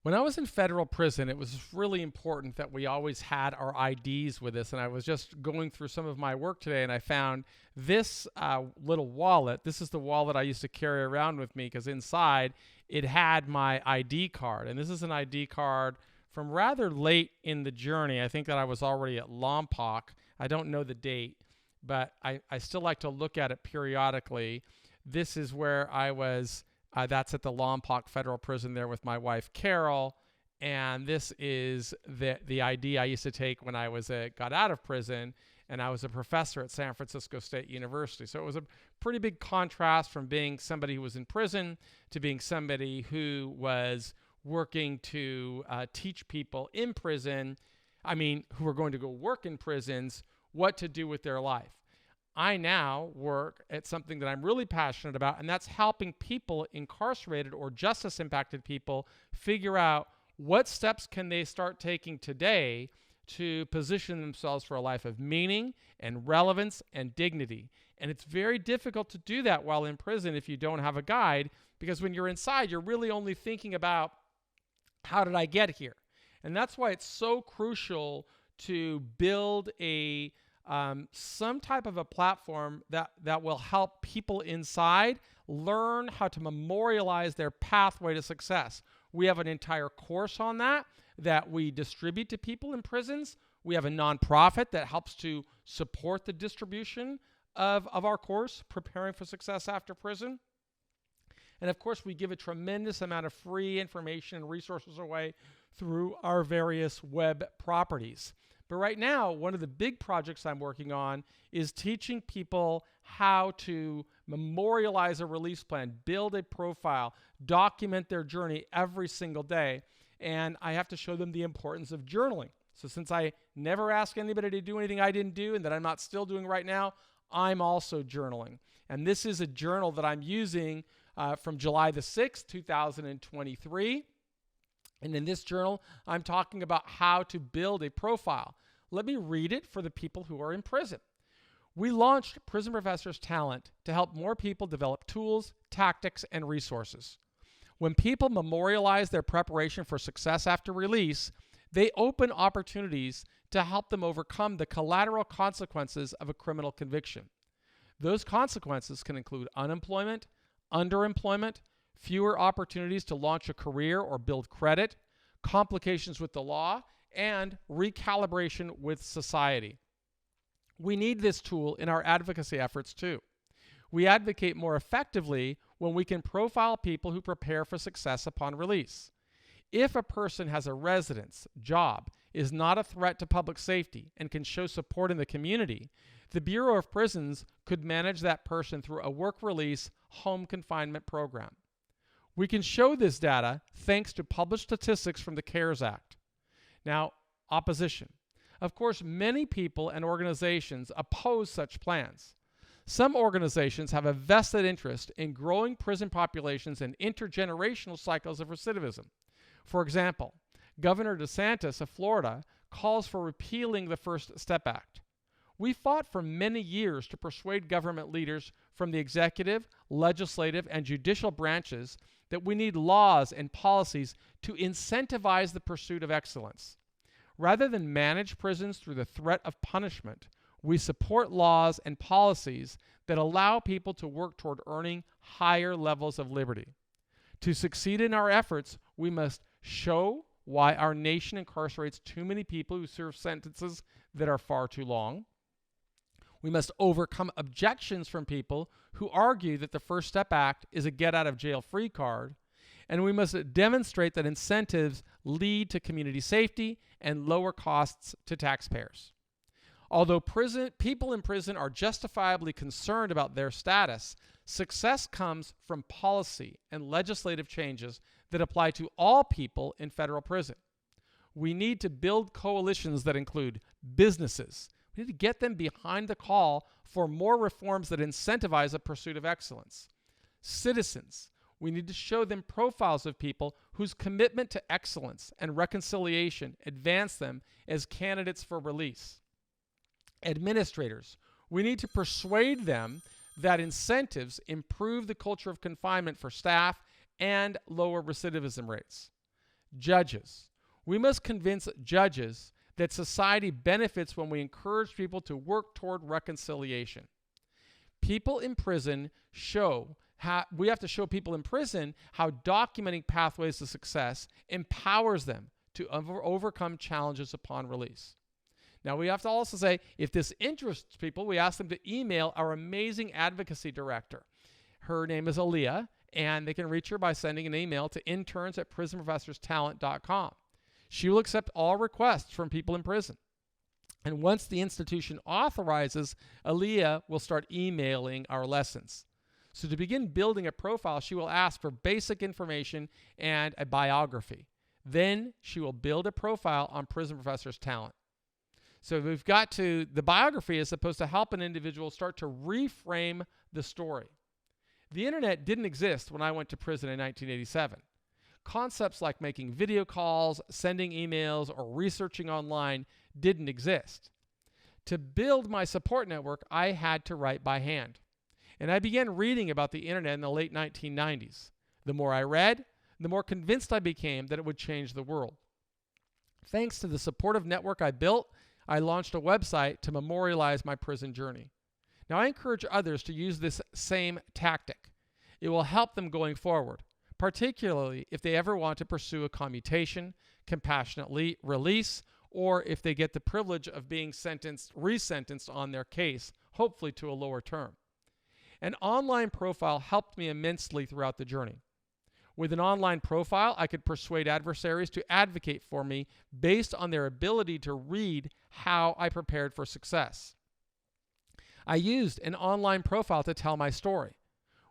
When I was in federal prison, it was really important that we always had our IDs with us. And I was just going through some of my work today and I found this little wallet. This is the wallet I used to carry around with me because inside it had my ID card. And this is an ID card from rather late in the journey. I think that I was already at Lompoc. I don't know the date, but I still like to look at it periodically. This is where I was. That's at the Lompoc Federal Prison there with my wife, Carol. And this is the ID I used to take when I got out of prison, and I was a professor at San Francisco State University. So it was a pretty big contrast from being somebody who was in prison to being somebody who was working to teach people in prison, who were going to go work in prisons, what to do with their life. I now work at something that I'm really passionate about, and that's helping people incarcerated or justice impacted people figure out what steps can they start taking today to position themselves for a life of meaning and relevance and dignity. And it's very difficult to do that while in prison if you don't have a guide, because when you're inside, you're really only thinking about how did I get here? And that's why it's so crucial to build some type of a platform that will help people inside learn how to memorialize their pathway to success. We have an entire course on that we distribute to people in prisons. We have a nonprofit that helps to support the distribution of our course, Preparing for Success After Prison. And of course, we give a tremendous amount of free information and resources away through our various web properties. But right now, one of the big projects I'm working on is teaching people how to memorialize a release plan, build a profile, document their journey every single day. And I have to show them the importance of journaling. So since I never ask anybody to do anything I didn't do and that I'm not still doing right now, I'm also journaling. And this is a journal that I'm using from July the 6th, 2023. And in this journal, I'm talking about how to build a profile. Let me read it for the people who are in prison. We launched Prison Professors Talent to help more people develop tools, tactics, and resources. When people memorialize their preparation for success after release, they open opportunities to help them overcome the collateral consequences of a criminal conviction. Those consequences can include unemployment, underemployment, fewer opportunities to launch a career or build credit, complications with the law, and recalibration with society. We need this tool in our advocacy efforts too. We advocate more effectively when we can profile people who prepare for success upon release. If a person has a residence, job, is not a threat to public safety, and can show support in the community, the Bureau of Prisons could manage that person through a work release home confinement program. We can show this data thanks to published statistics from the CARES Act. Now, opposition. Of course, many people and organizations oppose such plans. Some organizations have a vested interest in growing prison populations and intergenerational cycles of recidivism. For example, Governor DeSantis of Florida calls for repealing the First Step Act. We fought for many years to persuade government leaders from the executive, legislative, and judicial branches that we need laws and policies to incentivize the pursuit of excellence. Rather than manage prisons through the threat of punishment, we support laws and policies that allow people to work toward earning higher levels of liberty. To succeed in our efforts, we must show why our nation incarcerates too many people who serve sentences that are far too long. We must overcome objections from people who argue that the First Step Act is a get-out-of-jail-free card, and we must demonstrate that incentives lead to community safety and lower costs to taxpayers. Although people in prison are justifiably concerned about their status, success comes from policy and legislative changes that apply to all people in federal prison. We need to build coalitions that include businesses. We need to get them behind the call for more reforms that incentivize a pursuit of excellence. Citizens. We need to show them profiles of people whose commitment to excellence and reconciliation advance them as candidates for release. Administrators. We need to persuade them that incentives improve the culture of confinement for staff and lower recidivism rates. Judges. We must convince judges that society benefits when we encourage people to work toward reconciliation. People in prison we have to show people in prison how documenting pathways to success empowers them to overcome challenges upon release. Now, we have to also say, if this interests people, we ask them to email our amazing advocacy director. Her name is Aaliyah, and they can reach her by sending an email to interns@prisonprofessorstalent.com. She will accept all requests from people in prison. And once the institution authorizes, Aaliyah will start emailing our lessons. So to begin building a profile, she will ask for basic information and a biography. Then she will build a profile on Prison Professors Talent. So the biography is supposed to help an individual start to reframe the story. The internet didn't exist when I went to prison in 1987. Concepts like making video calls, sending emails, or researching online didn't exist. To build my support network, I had to write by hand. And I began reading about the internet in the late 1990s. The more I read, the more convinced I became that it would change the world. Thanks to the supportive network I built, I launched a website to memorialize my prison journey. Now, I encourage others to use this same tactic. It will help them going forward, particularly if they ever want to pursue a commutation, compassionate release, or if they get the privilege of being resentenced on their case, hopefully to a lower term. An online profile helped me immensely throughout the journey. With an online profile, I could persuade adversaries to advocate for me based on their ability to read how I prepared for success. I used an online profile to tell my story.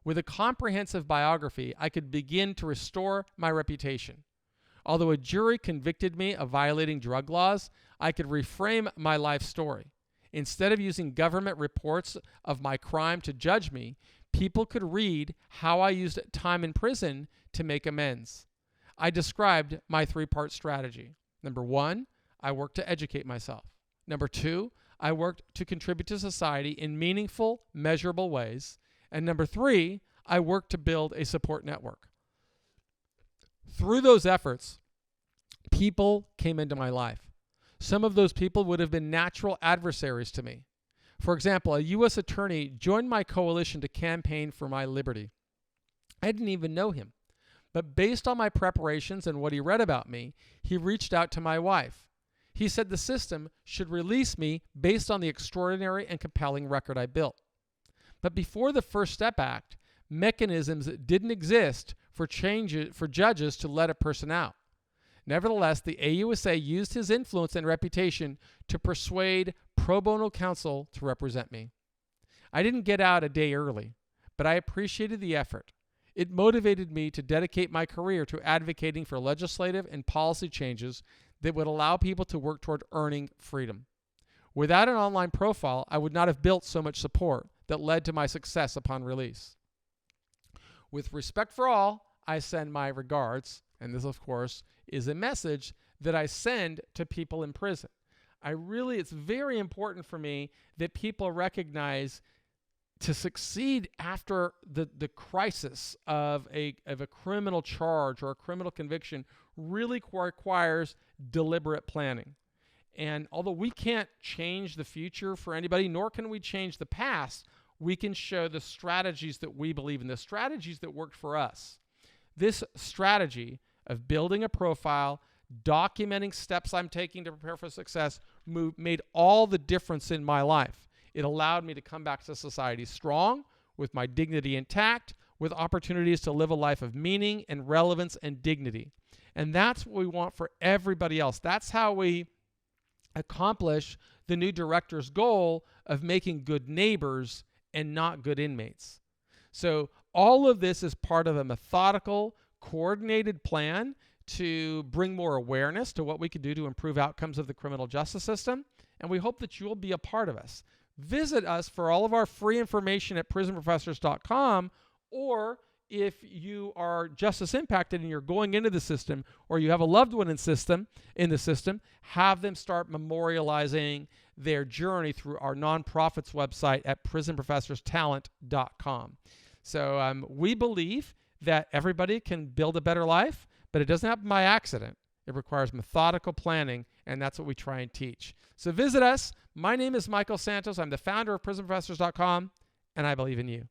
With a comprehensive biography, I could begin to restore my reputation. Although a jury convicted me of violating drug laws, I could reframe my life story. Instead of using government reports of my crime to judge me, people could read how I used time in prison to make amends. I described my 3-part strategy. Number 1, I worked to educate myself. Number 2, I worked to contribute to society in meaningful, measurable ways. And number 3, I worked to build a support network. Through those efforts, people came into my life. Some of those people would have been natural adversaries to me. For example, a U.S. attorney joined my coalition to campaign for my liberty. I didn't even know him. But based on my preparations and what he read about me, he reached out to my wife. He said the system should release me based on the extraordinary and compelling record I built. But before the First Step Act, mechanisms didn't exist for judges to let a person out. Nevertheless, the AUSA used his influence and reputation to persuade pro bono counsel to represent me. I didn't get out a day early, but I appreciated the effort. It motivated me to dedicate my career to advocating for legislative and policy changes that would allow people to work toward earning freedom. Without an online profile, I would not have built so much support that led to my success upon release. With respect for all, I send my regards, and this, of course, is a message that I send to people in prison. It's very important for me that people recognize to succeed after the crisis of a criminal charge or a criminal conviction really requires deliberate planning. And although we can't change the future for anybody, nor can we change the past, we can show the strategies that we believe in, the strategies that worked for us. This strategy of building a profile, documenting steps I'm taking to prepare for success, made all the difference in my life. It allowed me to come back to society strong, with my dignity intact, with opportunities to live a life of meaning and relevance and dignity. And that's what we want for everybody else. That's how we accomplish the new director's goal of making good neighbors and not good inmates. So all of this is part of a methodical, coordinated plan to bring more awareness to what we can do to improve outcomes of the criminal justice system. And we hope that you will be a part of us. Visit us for all of our free information at prisonprofessors.com, or if you are justice impacted and you're going into the system, or you have a loved one in the system, have them start memorializing their journey through our nonprofit's website at prisonprofessorstalent.com. So we believe that everybody can build a better life, but it doesn't happen by accident. It requires methodical planning, and that's what we try and teach. So visit us. My name is Michael Santos. I'm the founder of prisonprofessors.com, and I believe in you.